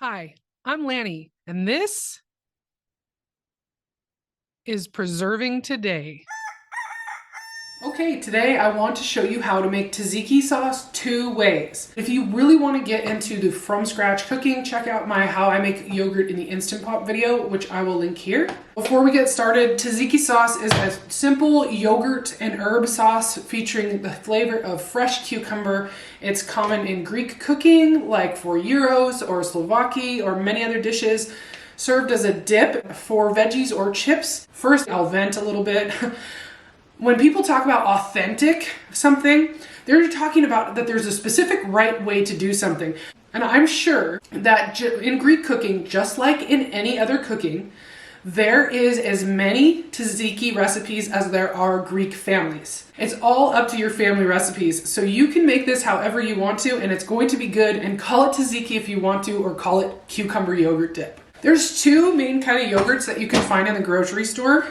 Hi, I'm Lanny, and this is Preserving Today. Okay, today I want to show you how to make tzatziki sauce two ways. If you really want to get into the from scratch cooking, check out my how I make yogurt in the Instant Pot video, which I will link here. Before we get started, tzatziki sauce is a simple yogurt and herb sauce featuring the flavor of fresh cucumber. It's common in Greek cooking, like for gyros or souvlaki or many other dishes. Served as a dip for veggies or chips. First, I'll vent a little bit. When people talk about authentic something, they're talking about that there's a specific right way to do something. And I'm sure that in Greek cooking, just like in any other cooking, there is as many tzatziki recipes as there are Greek families. It's all up to your family recipes. So you can make this however you want to, and it's going to be good, and call it tzatziki if you want to, or call it cucumber yogurt dip. There's two main kind of yogurts that you can find in the grocery store.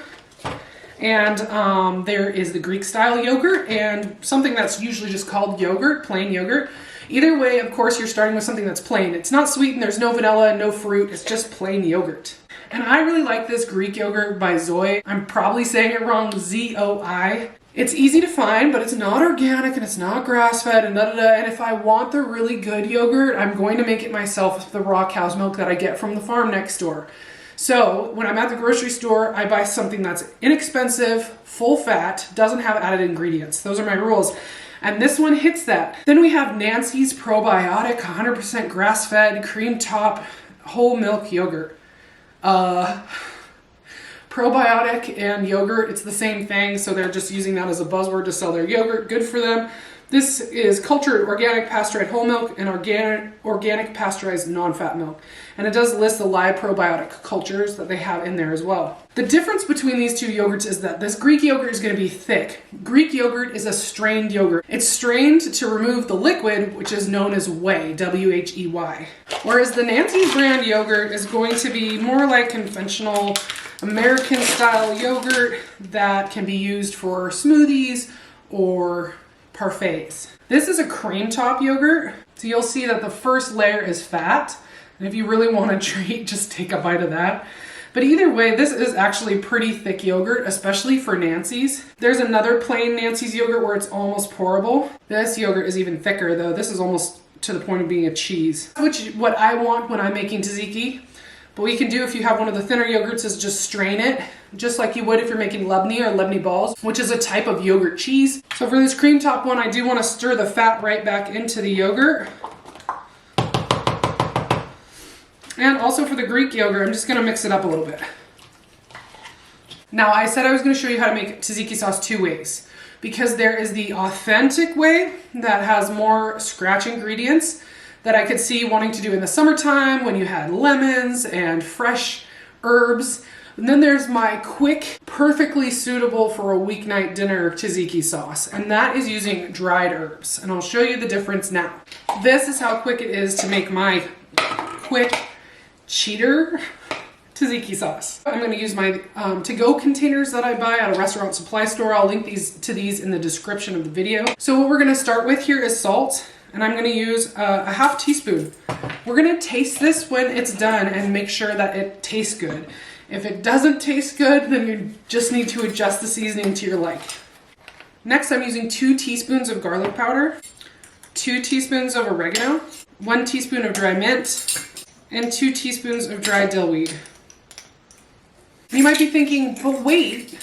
And there is the Greek style yogurt and something that's usually just called yogurt, plain yogurt. Either way, of course, you're starting with something that's plain. It's not sweetened, there's no vanilla, no fruit, it's just plain yogurt. And I really like this Greek yogurt by Zoe. I'm probably saying it wrong, Z-O-I. It's easy to find, but it's not organic and it's not grass-fed and da-da-da. And if I want the really good yogurt, I'm going to make it myself with the raw cow's milk that I get from the farm next door. So when I'm at the grocery store, I buy something that's inexpensive, full fat, doesn't have added ingredients. Those are my rules. And this one hits that. Then we have Nancy's Probiotic, 100% grass-fed, cream top, whole milk yogurt. Probiotic and yogurt, it's the same thing, so they're just using that as a buzzword to sell their yogurt. Good for them. This is cultured organic pasteurized whole milk and organic pasteurized non-fat milk. And it does list the live probiotic cultures that they have in there as well. The difference between these two yogurts is that this Greek yogurt is going to be thick. Greek yogurt is a strained yogurt. It's strained to remove the liquid, which is known as whey, W-H-E-Y. Whereas the Nancy's brand yogurt is going to be more like conventional American style yogurt that can be used for smoothies or parfaits. This is a cream top yogurt, so you'll see that the first layer is fat, and if you really want a treat, just take a bite of that. But either way, this is actually pretty thick yogurt, especially for Nancy's. There's another plain Nancy's yogurt where it's almost pourable. This yogurt is even thicker though. This is almost to the point of being a cheese, which is what I want when I'm making tzatziki. But what you can do if you have one of the thinner yogurts is just strain it, just like you would if you're making Labneh or Labneh balls, which is a type of yogurt cheese. So for this cream top one, I do want to stir the fat right back into the yogurt. And also for the Greek yogurt, I'm just going to mix it up a little bit. Now, I said I was going to show you how to make tzatziki sauce two ways, because there is the authentic way that has more scratch ingredients that I could see wanting to do in the summertime when you had lemons and fresh herbs. And then there's my quick, perfectly suitable for a weeknight dinner tzatziki sauce, and that is using dried herbs. And I'll show you the difference now. This is how quick it is to make my quick cheater tzatziki sauce. I'm going to use my to-go containers that I buy at a restaurant supply store. I'll link these in the description of the video. So what we're going to start with here is salt. And I'm going to use a half teaspoon. We're going to taste this when it's done and make sure that it tastes good. If it doesn't taste good, then you just need to adjust the seasoning to your liking. Next, I'm using 2 teaspoons of garlic powder, 2 teaspoons of oregano, 1 teaspoon of dry mint, and 2 teaspoons of dried dill weed. And you might be thinking, but wait,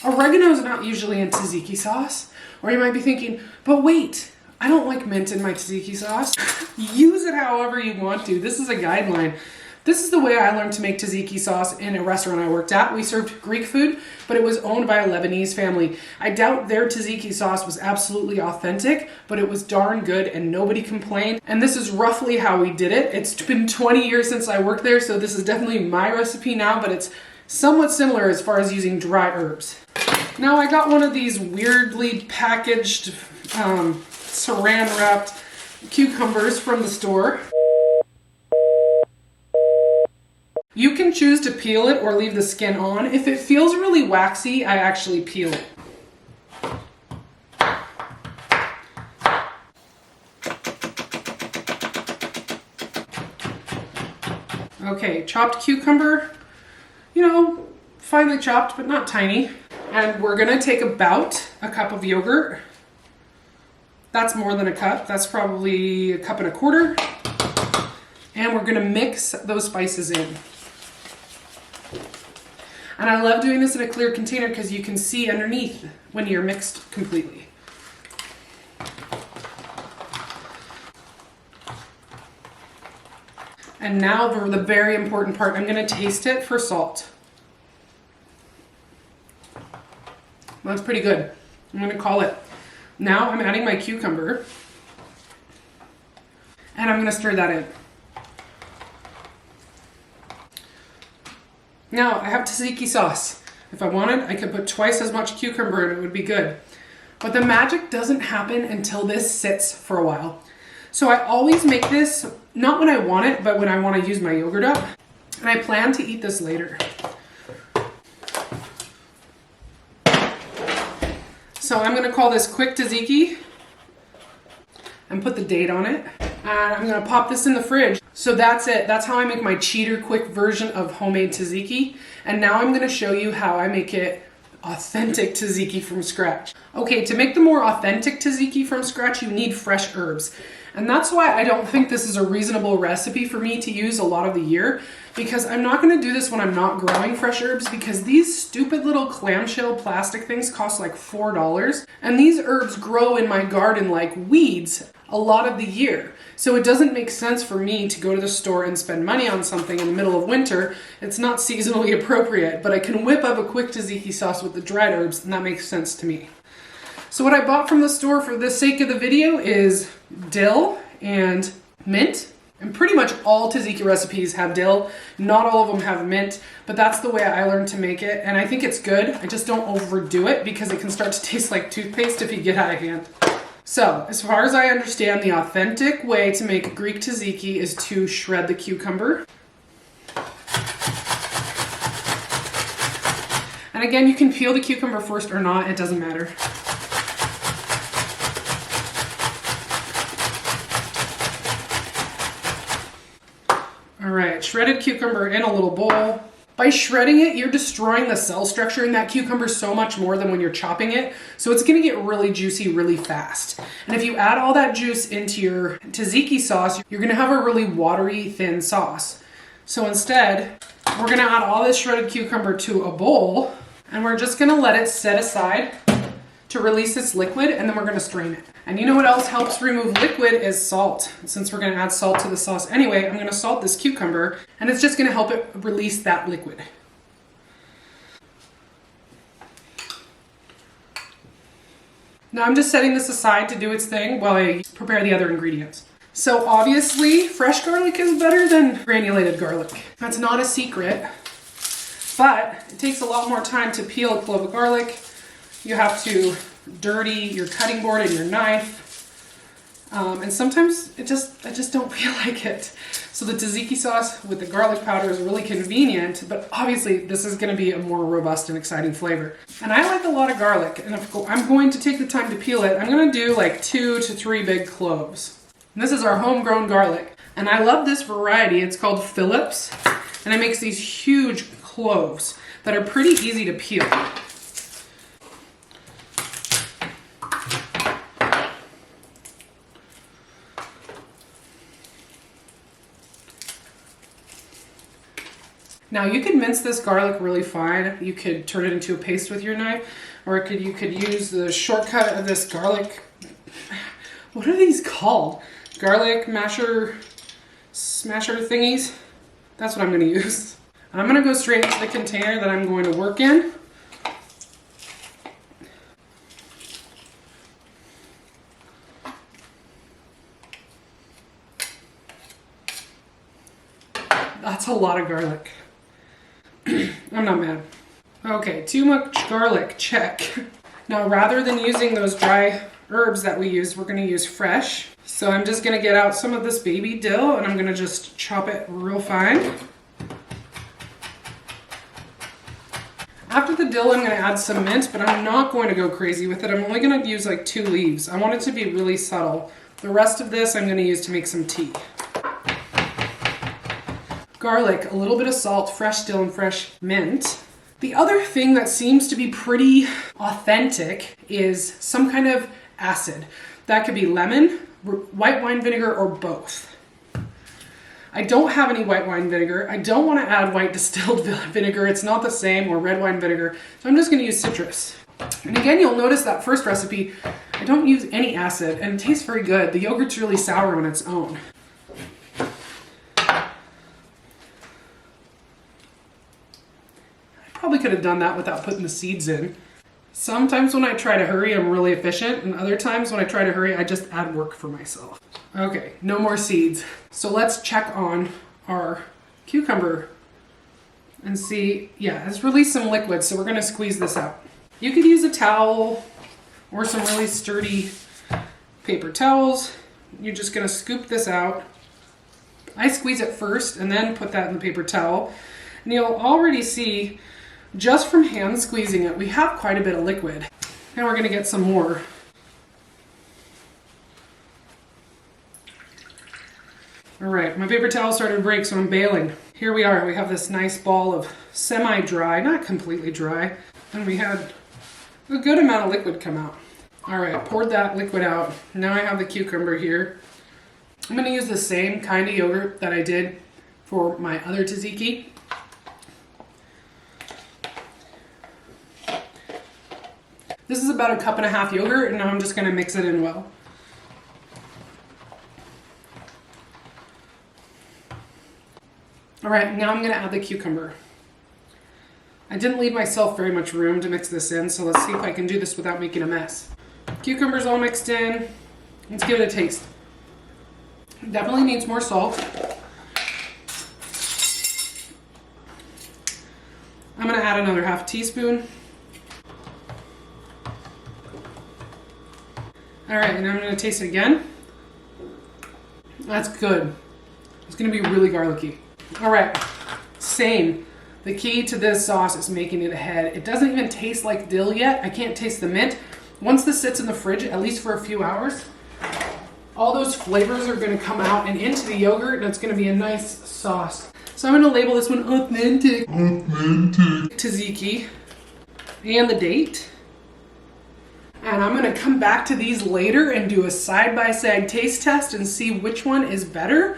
oregano is not usually in tzatziki sauce. Or you might be thinking, but wait, I don't like mint in my tzatziki sauce. Use it however you want to. This is a guideline. This is the way I learned to make tzatziki sauce in a restaurant I worked at. We served Greek food, but it was owned by a Lebanese family. I doubt their tzatziki sauce was absolutely authentic, but it was darn good and nobody complained. And this is roughly how we did it. It's been 20 years since I worked there, so this is definitely my recipe now, but it's somewhat similar as far as using dry herbs. Now I got one of these weirdly packaged saran wrapped cucumbers from the store. You can choose to peel it or leave the skin on. If it feels really waxy, I actually peel it. Okay, chopped cucumber, you know, finely chopped, but not tiny. And we're gonna take about a cup of yogurt. That's more than a cup. That's probably a cup and a quarter. And we're gonna mix those spices in. And I love doing this in a clear container because you can see underneath when you're mixed completely. And now for the very important part, I'm gonna taste it for salt. That's pretty good. I'm gonna call it. Now I'm adding my cucumber and I'm gonna stir that in. Now I have tzatziki sauce. If I wanted, I could put twice as much cucumber and it would be good. But the magic doesn't happen until this sits for a while. So I always make this, not when I want it, but when I want to use my yogurt up. And I plan to eat this later. So I'm gonna call this quick tzatziki and put the date on it. And I'm gonna pop this in the fridge. So that's it. That's how I make my cheater quick version of homemade tzatziki. And now I'm gonna show you how I make it authentic tzatziki from scratch. Okay, to make the more authentic tzatziki from scratch, you need fresh herbs. And that's why I don't think this is a reasonable recipe for me to use a lot of the year, because I'm not gonna do this when I'm not growing fresh herbs, because these stupid little clamshell plastic things cost like $4. And these herbs grow in my garden like weeds a lot of the year. So it doesn't make sense for me to go to the store and spend money on something in the middle of winter. It's not seasonally appropriate, but I can whip up a quick tzatziki sauce with the dried herbs, and that makes sense to me. So what I bought from the store for the sake of the video is dill and mint. And pretty much all tzatziki recipes have dill. Not all of them have mint, but that's the way I learned to make it. And I think it's good. I just don't overdo it because it can start to taste like toothpaste if you get out of hand. So, as far as I understand, the authentic way to make Greek tzatziki is to shred the cucumber. And again, you can peel the cucumber first or not, it doesn't matter. All right, shredded cucumber in a little bowl. By shredding it, you're destroying the cell structure in that cucumber so much more than when you're chopping it. So it's gonna get really juicy really fast. And if you add all that juice into your tzatziki sauce, you're gonna have a really watery, thin sauce. So instead, we're gonna add all this shredded cucumber to a bowl, and we're just gonna let it set aside to release its liquid, and then we're gonna strain it. And you know what else helps remove liquid is salt. Since we're gonna add salt to the sauce anyway, I'm gonna salt this cucumber, and it's just gonna help it release that liquid. Now I'm just setting this aside to do its thing while I prepare the other ingredients. So obviously, fresh garlic is better than granulated garlic. That's not a secret, but it takes a lot more time to peel a clove of garlic. You have to dirty your cutting board and your knife. And sometimes I just don't feel like it. So the tzatziki sauce with the garlic powder is really convenient, but obviously this is gonna be a more robust and exciting flavor. And I like a lot of garlic, and if I'm going to take the time to peel it, I'm gonna do like 2 to 3 big cloves. And this is our homegrown garlic. And I love this variety, it's called Phillips, and it makes these huge cloves that are pretty easy to peel. Now you could mince this garlic really fine. You could turn it into a paste with your knife, or you could use the shortcut of this garlic, what are these called? Garlic smasher thingies? That's what I'm gonna use. And I'm gonna go straight into the container that I'm going to work in. That's a lot of garlic. I'm not mad. Okay, too much garlic, check. Now rather than using those dry herbs that we used, we're gonna use fresh. So I'm just gonna get out some of this baby dill and I'm gonna just chop it real fine. After the dill, I'm gonna add some mint, but I'm not going to go crazy with it. I'm only gonna use like 2 leaves. I want it to be really subtle. The rest of this I'm gonna use to make some tea. garlic, a little bit of salt, fresh dill, and fresh mint. The other thing that seems to be pretty authentic is some kind of acid. That could be lemon, white wine vinegar, or both. I don't have any white wine vinegar. I don't want to add white distilled vinegar. It's not the same, or red wine vinegar. So I'm just going to use citrus. And again, you'll notice that first recipe, I don't use any acid, and it tastes very good. The yogurt's really sour on its own. I probably could have done that without putting the seeds in. Sometimes when I try to hurry, I'm really efficient, and other times when I try to hurry, I just add work for myself. Okay, no more seeds. So let's check on our cucumber and see, yeah, it's released some liquid, so we're gonna squeeze this out. You could use a towel or some really sturdy paper towels. You're just gonna scoop this out. I squeeze it first and then put that in the paper towel. And you'll already see, just from hand squeezing it, we have quite a bit of liquid. Now we're gonna get some more. All right, my paper towel started to break, so I'm bailing. Here we are, we have this nice ball of semi-dry, not completely dry, and we had a good amount of liquid come out. All right, poured that liquid out. Now I have the cucumber here. I'm gonna use the same kind of yogurt that I did for my other tzatziki. This is about 1.5 cups yogurt, and now I'm just gonna mix it in well. All right, now I'm gonna add the cucumber. I didn't leave myself very much room to mix this in, so let's see if I can do this without making a mess. Cucumber's all mixed in. Let's give it a taste. It definitely needs more salt. I'm gonna add another 1/2 teaspoon. All right, and I'm gonna taste it again. That's good. It's gonna be really garlicky. All right, same. The key to this sauce is making it ahead. It doesn't even taste like dill yet. I can't taste the mint. Once this sits in the fridge, at least for a few hours, all those flavors are gonna come out and into the yogurt, and it's gonna be a nice sauce. So I'm gonna label this one authentic Tzaziki and the date. And I'm gonna come back to these later and do a side-by-side taste test and see which one is better.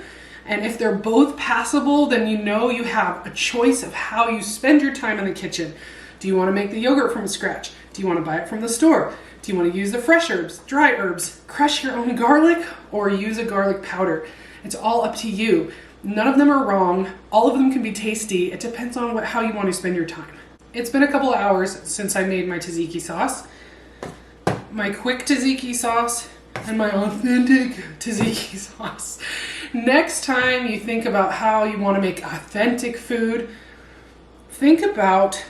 And if they're both passable, then you know you have a choice of how you spend your time in the kitchen. Do you want to make the yogurt from scratch? Do you want to buy it from the store? Do you want to use the fresh herbs, dry herbs, crush your own garlic, or use a garlic powder? It's all up to you. None of them are wrong. All of them can be tasty. It depends on how you want to spend your time. It's been a couple of hours since I made my tzatziki sauce. My quick tzatziki sauce and my authentic tzatziki sauce. Next time you think about how you want to make authentic food, think about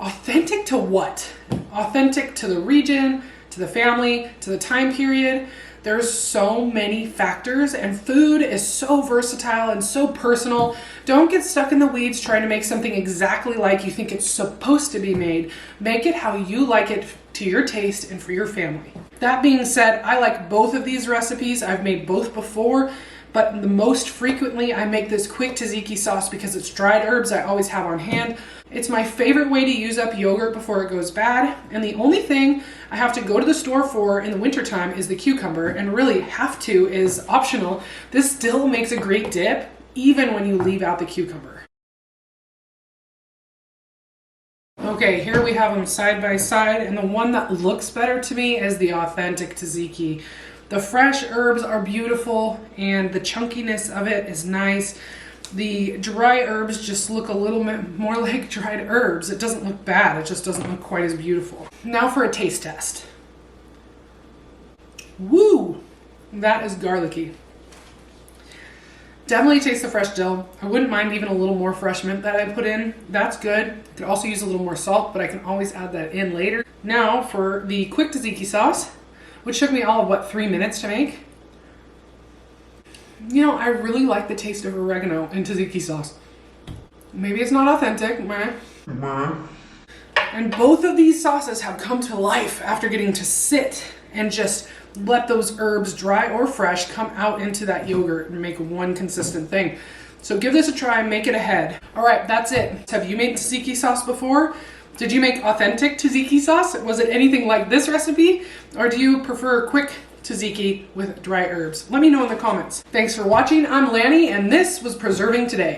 authentic to what? Authentic to the region, to the family, to the time period. There's so many factors, and food is so versatile and so personal. Don't get stuck in the weeds trying to make something exactly like you think it's supposed to be made. Make it how you like it to your taste and for your family. That being said, I like both of these recipes. I've made both before, but the most frequently I make this quick tzatziki sauce because it's dried herbs I always have on hand. It's my favorite way to use up yogurt before it goes bad, and the only thing I have to go to the store for in the wintertime is the cucumber, and really have to is optional. This still makes a great dip even when you leave out the cucumber. Okay, here we have them side by side, and the one that looks better to me is the authentic tzatziki. The fresh herbs are beautiful, and the chunkiness of it is nice. The dry herbs just look a little bit more like dried herbs. It doesn't look bad, it just doesn't look quite as beautiful. Now for a taste test. Woo! That is garlicky. Definitely taste the fresh dill. I wouldn't mind even a little more fresh mint that I put in. That's good. I could also use a little more salt, but I can always add that in later. Now for the quick tzatziki sauce, which took me all of, what, 3 minutes to make? You know, I really like the taste of oregano in tzatziki sauce. Maybe it's not authentic, meh. And both of these sauces have come to life after getting to sit and just let those herbs, dry or fresh, come out into that yogurt and make one consistent thing. So give this a try, make it ahead. All right, that's it. Have you made tzatziki sauce before? Did you make authentic tzatziki sauce? Was it anything like this recipe? Or do you prefer quick tzatziki with dry herbs? Let me know in the comments. Thanks for watching. I'm Lanny, and this was Preserving Today.